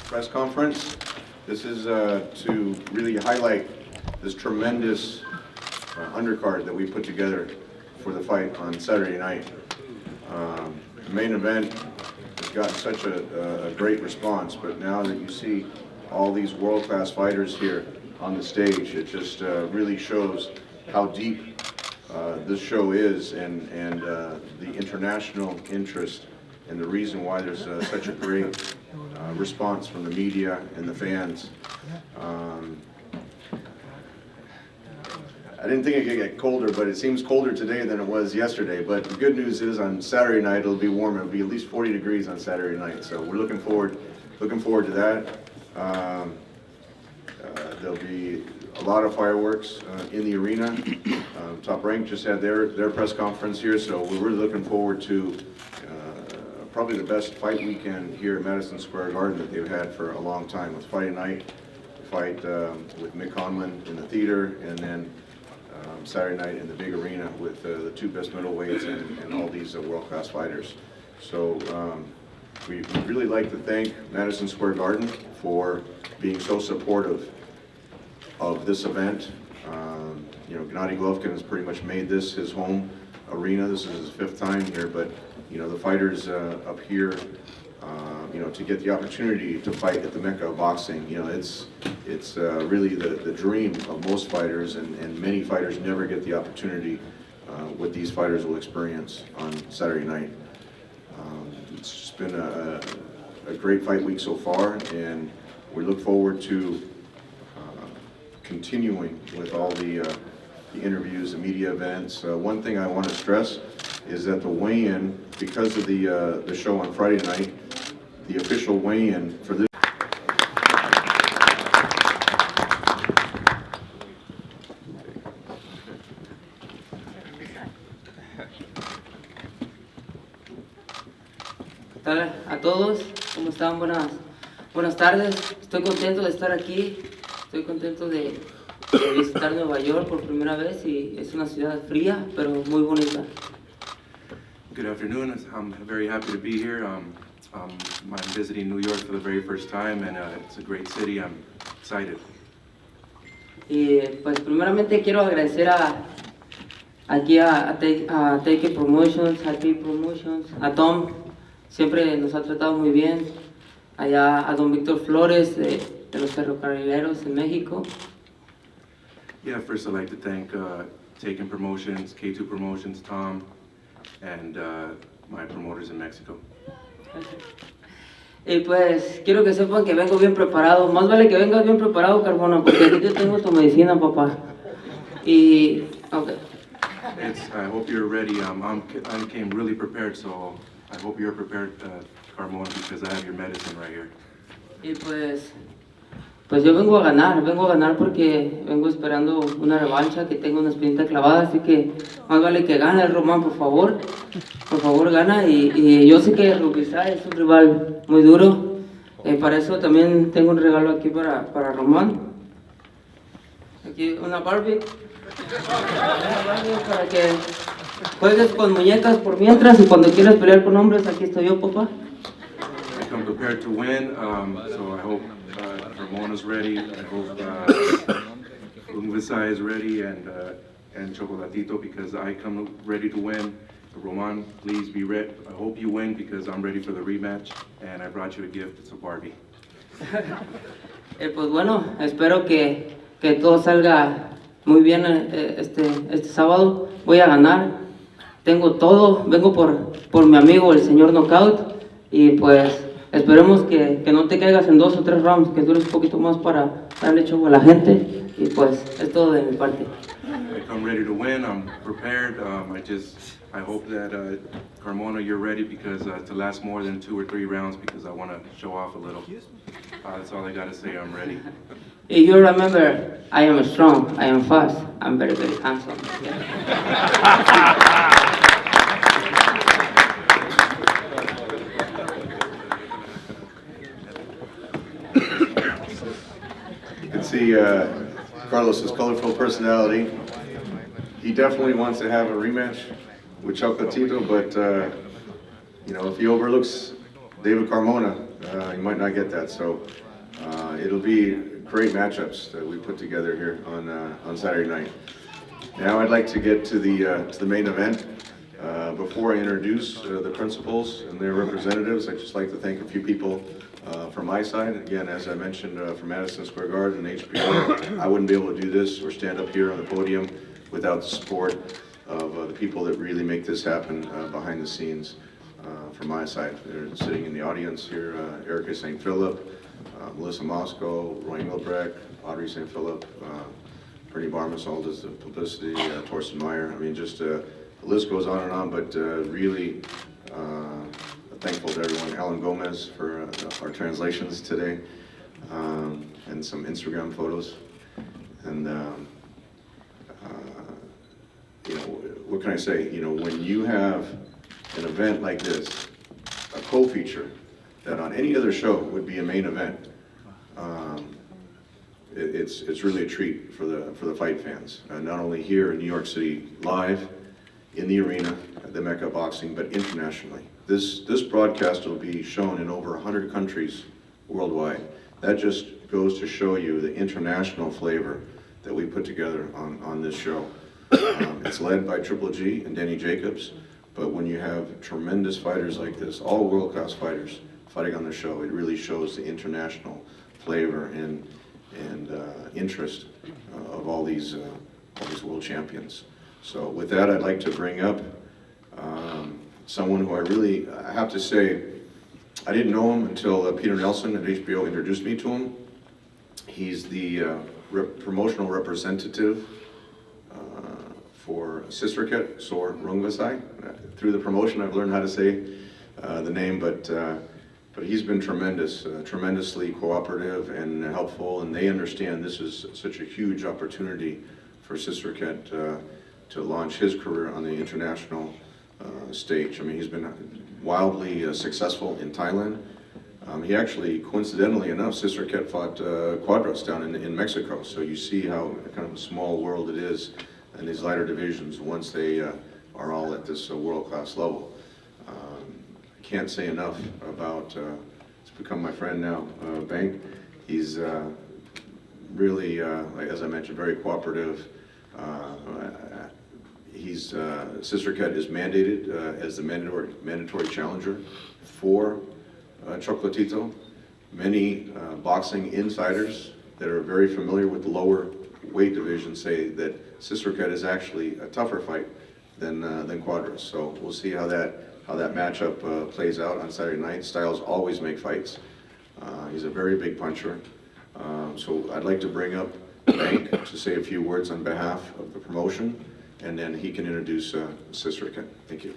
press conference. This is to really highlight this tremendous undercard that we put together for the fight on Saturday night. The main event has gotten such a great response, but now that you see all these world-class fighters here on the stage, it just really shows how deep this show is and the international interest and the reason why there's such a great response from the media and the fans. I didn't think it could get colder, but it seems colder today than it was yesterday. But the good news is on Saturday night it'll be warmer. It'll be at least 40 degrees on Saturday night. So we're looking forward to that. There'll be a lot of fireworks in the arena. Top Rank just had their press conference here, so we're really looking forward to probably the best fight weekend here at Madison Square Garden that they've had for a long time. With Friday night, fight with Mick Conlon in the theater, and then Saturday night in the big arena with the two best middleweights and all these world-class fighters. So we really like to thank Madison Square Garden for being so supportive of this event. You know, GENNADY GOLOVKIN has pretty much made this his home arena. This is his 5th time here, but you know, the fighters up here, you know, to get the opportunity to fight at the Mecca of boxing, you know, it's really the dream of most fighters, and many fighters never get the opportunity what these fighters will experience on Saturday night. It's just been a great fight week so far, and we look forward to continuing with all the interviews, the media events. One thing I want to stress is that the weigh-in, because of the show on Friday night, the official weigh-in for this. ¿Qué tal a todos? ¿Cómo están? Buenas tardes. Estoy contento de estar aquí. Estoy contento de visitar Nueva York por primera vez, y es una ciudad fría, pero muy bonita. Good afternoon. I'm very happy to be here. I'm visiting New York for the very first time, and it's a great city. I'm excited. Y pues primeramente quiero agradecer aquí a Take Promotions, a P Promotions, a Tom, siempre nos ha tratado muy bien, allá a don Víctor Flores de los ferrocarrileros en México. Yeah, first I'd like to thank Taken Promotions, K2 Promotions, Tom, and my promoters in Mexico. Y pues quiero que sepan que vengo bien preparado. Más vale que vengas bien preparado, Carmona, porque aquí yo tengo tu medicina, papá. Y okay. I hope you're ready. I came really prepared, so I hope you're prepared, Carmona, because I have your medicine right here. Y pues yo vengo a ganar porque vengo esperando una revancha, que tengo una espinita clavada, así que más vale que gane el Román, por favor gana, y yo sé que Rubizá es un rival muy duro, para eso también tengo un regalo aquí para Román, aquí una Barbie para que juegues con muñecas por mientras, y cuando quieras pelear con hombres, aquí estoy yo, papá. I come prepared to win, so I hope Ramona's ready. I hope Visay is ready, and Chocolatito, because I come ready to win. Roman, please be ready. I hope you win, because I'm ready for the rematch, and I brought you a gift. It's a Barbie. Pues bueno, espero que todo salga muy bien este sábado. Voy a ganar. Tengo todo. Vengo por mi amigo, el señor Knockout, y pues esperemos que no te caigas en 2 o 3 rounds, que dures un poquito más para darle show a la gente, y pues es todo de mi parte. I come ready to win. I'm prepared. I hope that Carmona, you're ready, because to last more than 2 or 3 rounds, because I want to show off a little. That's all I got to say. I'm ready. You remember, I am strong, I am fast, I'm very, very handsome. You can see Carlos's colorful personality. He definitely wants to have a rematch with Chocolatito, but you know, if he overlooks David Carmona, you might not get that. So it'll be great matchups that we put together here on Saturday night. Now I'd like to get to the main event. Before I introduce the principals and their representatives, I'd just like to thank a few people from my side. Again, as I mentioned, from Madison Square Garden and HBO, I wouldn't be able to do this or stand up here on the podium without the support of the people that really make this happen behind the scenes. From my side, they're sitting in the audience here, Erica St. Philip, Melissa Moscow, Roy Engelbrecht, Audrey St. Philip, Bernie Barmasol does the publicity, Torsten Meyer. I mean, just the list goes on, but really thankful to everyone. Alan Gomez for our translations today, and some Instagram photos. And you know, what can I say? You know, when you have an event like this, a co-feature that on any other show would be a main event, it's really a treat for the fight fans. Not only here in New York City live in the arena at the Mecca Boxing, but internationally. This broadcast will be shown in over 100 countries worldwide. That just goes to show you the international flavor that we put together on this show. It's led by Triple G and Danny Jacobs, but when you have tremendous fighters like this, all world-class fighters fighting on the show, it really shows the international flavor and interest of all these world champions. So with that, I'd like to bring up someone who I have to say, I didn't know him until Peter Nelson at HBO introduced me to him. He's the promotional representative for Sisterket Sor Rungvasai. Through the promotion, I've learned how to say the name, but he's been tremendous, tremendously cooperative and helpful, and they understand this is such a huge opportunity for Sisterket to launch his career on the international stage. I mean, he's been wildly successful in Thailand. He actually, coincidentally enough, Sisterket fought Quadros down in Mexico, so you see how kind of a small world it is in these lighter divisions once they are all at this world-class level. I can't say enough about, it's become my friend now, Bank. He's really, as I mentioned, very cooperative. Sisterket is mandated as the mandatory challenger for Chocolatito. Many boxing insiders that are very familiar with the lower weight division say that Sisterket is actually a tougher fight than Quadros. So we'll see how that matchup plays out on Saturday night. Styles always make fights. He's a very big puncher. So I'd like to bring up Bank to say a few words on behalf of the promotion, and then he can introduce Sisterket. Thank you.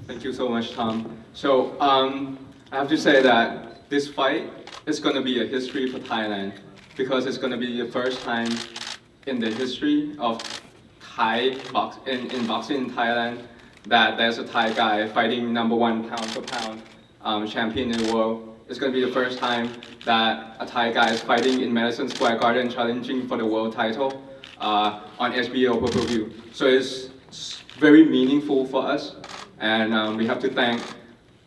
Thank you so much, Tom. So I have to say that this fight is going to be a history for Thailand, because it's going to be the first time in the history of Thai in boxing in Thailand that there's a Thai guy fighting #1 pound-for-pound champion in the world. It's going to be the first time that a Thai guy is fighting in Madison Square Garden, challenging for the world title on HBO P4P. So it's very meaningful for us, and we have to thank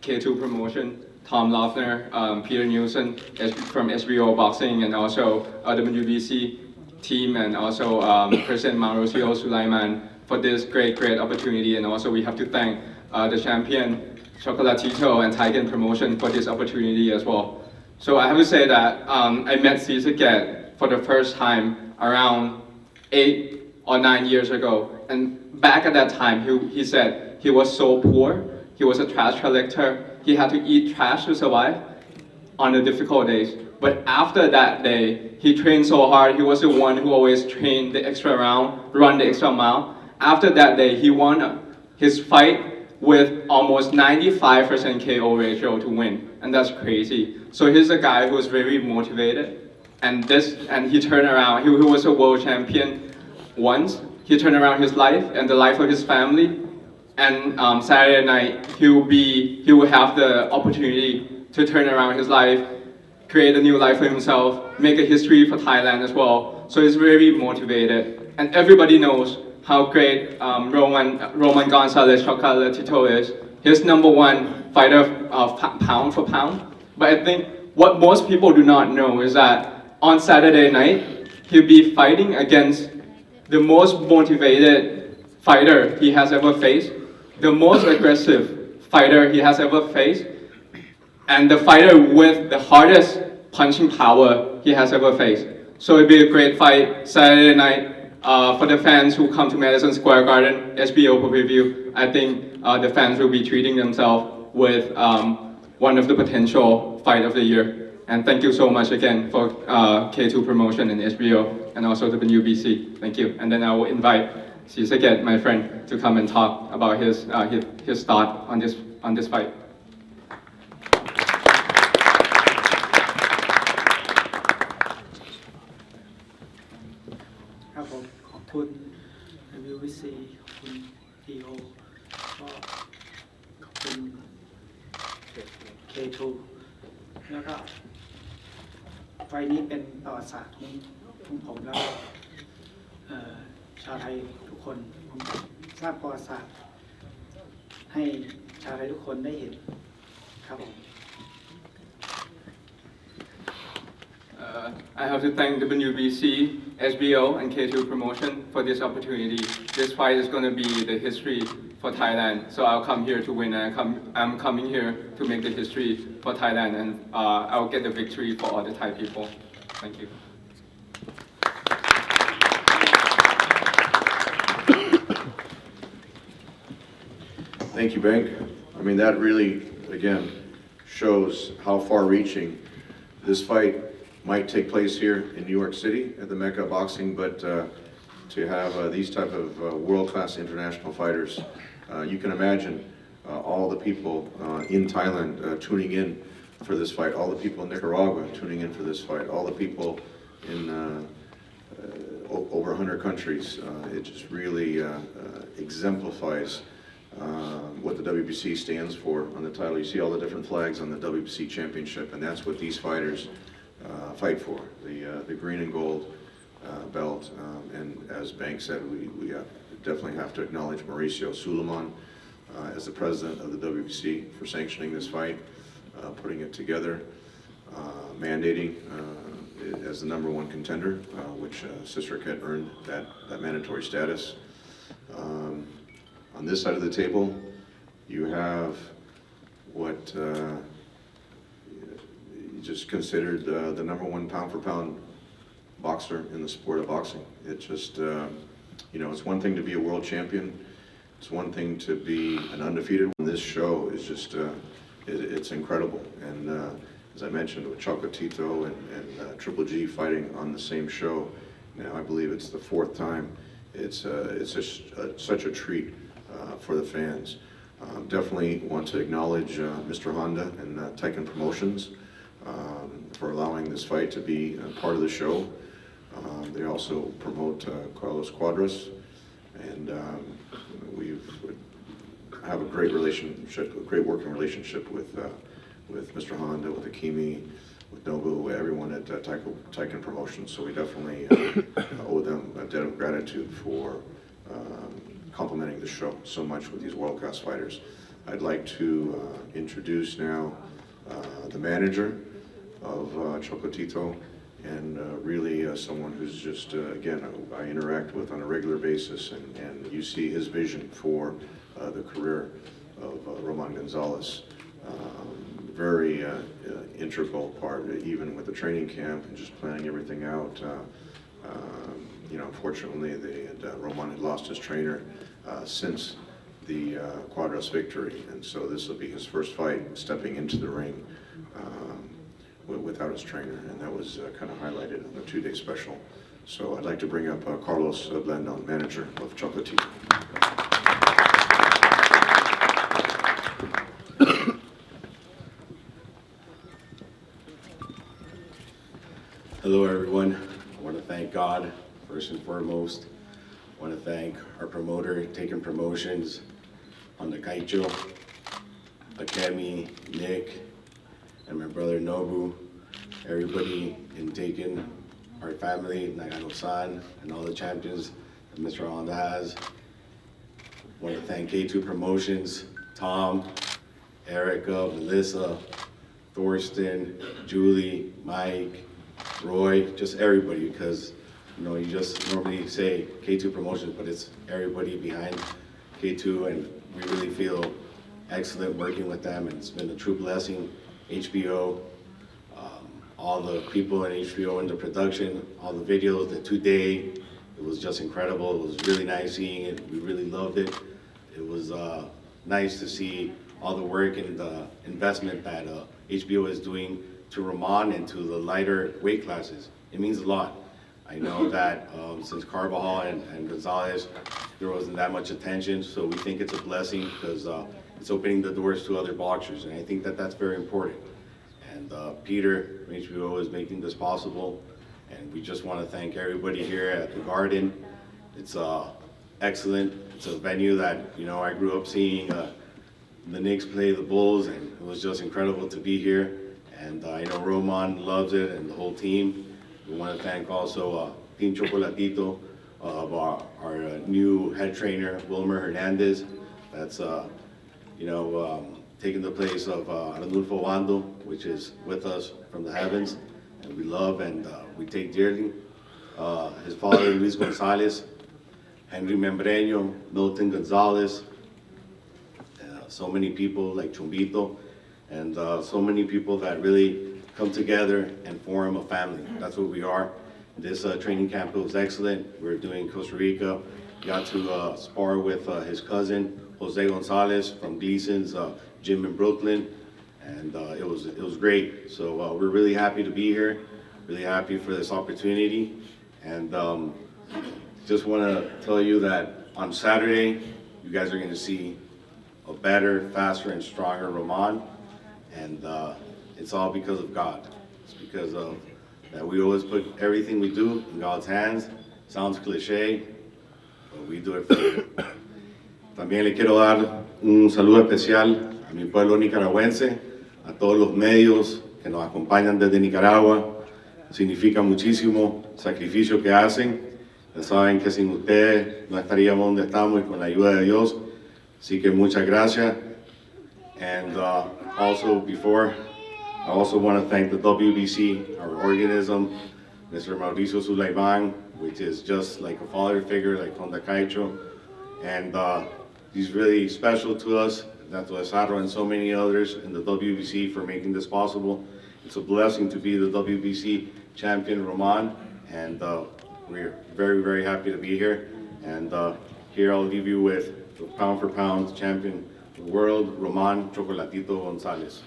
K2 Promotion, Tom Loeffner, Peter Nielsen from HBO Boxing, and also WBC team, and also President Mauricio Sulaiman for this great opportunity. And also we have to thank the champion Chocolatito and Tigan Promotion for this opportunity as well. So I have to say that I met Sisterket for the first time around 8 or 9 years ago. And back at that time, he said he was so poor. He was a trash collector. He had to eat trash to survive on the difficult days. But after that day, he trained so hard. He was the one who always trained the extra round, run the extra mile. After that day, he won his fight with almost 95% KO ratio to win, and that's crazy. So he's a guy who was very motivated, and he turned around. He was a world champion once. He turned around his life and the life of his family. And Saturday night, he will have the opportunity to turn around his life, create a new life for himself, make a history for Thailand as well. So he's very motivated, and everybody knows how great Roman Gonzalez Chocolatito is. He's #1 fighter pound for pound. But I think what most people do not know is that on Saturday night, he'll be fighting against the most motivated fighter he has ever faced, the most aggressive fighter he has ever faced, and the fighter with the hardest punching power he has ever faced. So it'll be a great fight Saturday night. For the fans who come to Madison Square Garden, HBO pay-per-view, I think the fans will be treating themselves with one of the potential fight of the year. And thank you so much again for K2 Promotion and HBO, and also the WBC. Thank you. And then I will invite Sisaket, my friend, to come and talk about his thought on this fight. ครับผมขอบคุณ WBC ขอบคุณ PO ก็ขอบคุณ K2 แล้วก็ไฟล์นี้เป็นประวัติศาสตร์ของผมแล้วก็ชาวไทยทุกคนผมสร้างประวัติศาสตร์ให้ชาวไทยทุกคนได้เห็นครับผม I have to thank WBC, HBO, and K2 Promotion for this opportunity. This fight is going to be the history for Thailand. So I'll come here to win, and I'm coming here to make the history for Thailand, and I'll get the victory for all the Thai people. Thank you. Thank you, Bank. I mean, that really, again, shows how far-reaching this fight might take place here in New York City at the Mecca of Boxing, but to have these type of world-class international fighters, you can imagine all the people in Thailand tuning in for this fight, all the people in Nicaragua tuning in for this fight, all the people in over 100 countries. It just really exemplifies what the WBC stands for on the title. You see all the different flags on the WBC championship, and that's what these fighters fight for, the green and gold belt. And as Bank said, we definitely have to acknowledge Mauricio Suleiman as the president of the WBC for sanctioning this fight, putting it together, mandating as the #1 contender, which Sister Ket earned that mandatory status. On this side of the table, you have what just considered the #1 pound-for-pound boxer in the sport of boxing. It just, you know, it's one thing to be a world champion. It's one thing to be an undefeated one. This show is just, it's incredible. And as I mentioned, with Chocolatito and Triple G fighting on the same show, now I believe it's the 4th time. It's just such a treat for the fans. Definitely want to acknowledge Mr. Honda and Taiken Promotions for allowing this fight to be part of the show. They also promote Carlos Cuadras, and we have a great relationship, a great working relationship with Mr. Honda, with Akimi, with Nobu, everyone at Taiken Promotions. So we definitely owe them a debt of gratitude for complimenting the show so much with these world-class fighters. I'd like to introduce now the manager of Chocolatito, and really someone who's just, again, I interact with on a regular basis, and you see his vision for the career of Roman Gonzalez. Very integral part, even with the training camp and just planning everything out. You know, unfortunately, Roman had lost his trainer since the Cuadras victory, and so this will be his first fight stepping into the ring without his trainer, and that was kind of highlighted on the 2-day special. So I'd like to bring up Carlos Blandon, manager of Chocolatito. Hello everyone. I want to thank God first and foremost. I want to thank our promoter, Taken Promotions, on the Kaicho, Akemi, Nick, and my brother Nobu, everybody in Taken, our family, Nagano-san, and all the champions and Mr. Andaz. I want to thank K2 Promotions, Tom, Erica, Melissa, Thorsten, Julie, Mike, Roy, just everybody, because you just normally say K2 Promotions, but it's everybody behind K2, and we really feel excellent working with them, and it's been a true blessing. HBO, all the people in HBO in the production, all the videos, the 2-day, it was just incredible. It was really nice seeing it. We really loved it. It was nice to see all the work and the investment that HBO is doing to Ramon and to the lighter weight classes. It means a lot. I know that since Carvajal and Gonzalez, there wasn't that much attention, so we think it's a blessing because it's opening the doors to other boxers, and I think that that's very important. And Peter from HBO is making this possible, and we just want to thank everybody here at the Garden. It's excellent. It's a venue that I grew up seeing the Knicks play the Bulls, and it was just incredible to be here. And I know Roman loves it, and the whole team. We want to thank also Team Chocolatito of our new head trainer, Wilmer Hernandez. That's taking the place of Arnulfo Wando, which is with us from the heavens, and we love and we take dearly. His father, Luis Gonzalez, Henry Membreño, Milton Gonzalez, so many people like Chumbito, and so many people that really come together and form a family. That's what we are. This training camp was excellent. We're doing Costa Rica. Got to spar with his cousin, Jose Gonzalez from Gleason's gym in Brooklyn, and it was great. So we're really happy to be here, really happy for this opportunity, and just want to tell you that on Saturday, you guys are going to see a better, faster, and stronger Roman, and it's all because of God. It's because of that we always put everything we do in God's hands. Sounds cliche, but we do it for Him. También le quiero dar un saludo especial a mi pueblo nicaragüense, a todos los medios que nos acompañan desde Nicaragua. Significa muchísimo el sacrificio que hacen. Ya saben que sin ustedes no estaríamos donde estamos y con la ayuda de Dios. Así que muchas gracias. And also before, I also want to thank the WBC, our organism, Mr. Mauricio Sulaiman, which is just like a father figure, like Honda Caicho. And he's really special to us, Nato Esarro and so many others in the WBC for making this possible. It's a blessing to be the WBC champion, Roman, and we're very, very happy to be here. And here I'll leave you with the pound for pound champion of the world, Roman Chocolatito Gonzalez.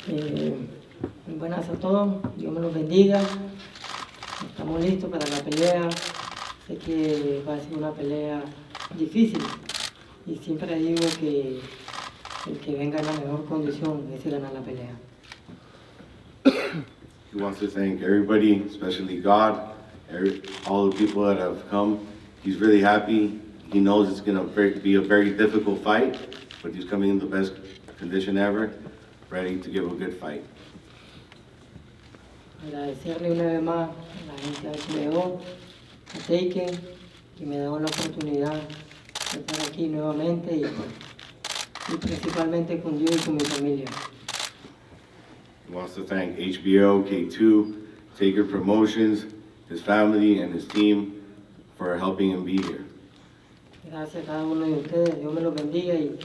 Muy buenas a todos, Dios me los bendiga. Estamos listos para la pelea. Sé que va a ser una pelea difícil y siempre digo que el que venga en la mejor condición ese gana la pelea. He wants to thank everybody, especially God, all the people that have come. He's really happy. He knows it's going to be a very difficult fight, but he's coming in the best condition ever, ready to give a good fight. Agradecerle una vez más a la gente de HBO, a Taken, que me da la oportunidad de estar aquí nuevamente y principalmente con Dios y con mi familia. He wants to thank HBO, K2, Taker Promotions, his family, and his team for helping him be here. Gracias a cada uno de ustedes, Dios me los bendiga y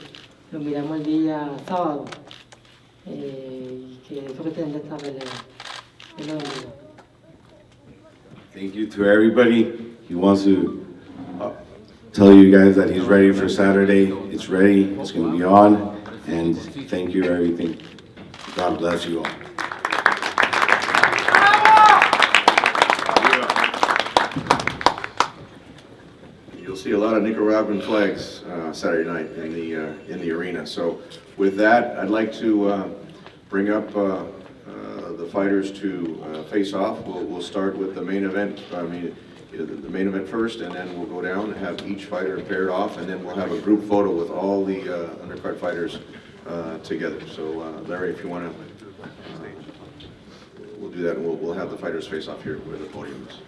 los miramos el día sábado. Y que disfruten de esta pelea. Dios los bendiga. Thank you to everybody. He wants to tell you guys that he's ready for Saturday. It's ready. It's going to be on. And thank you for everything. God bless you all. You'll see a lot of Nicaraguan flags Saturday night in the arena. So with that, I'd like to bring up the fighters to face off. We'll start with the main event. The main event first, and then we'll go down and have each fighter paired off, and then we'll have a group photo with all the undercard fighters together. So Larry, if you want to do that, and we'll have the fighters face off here where the podium is.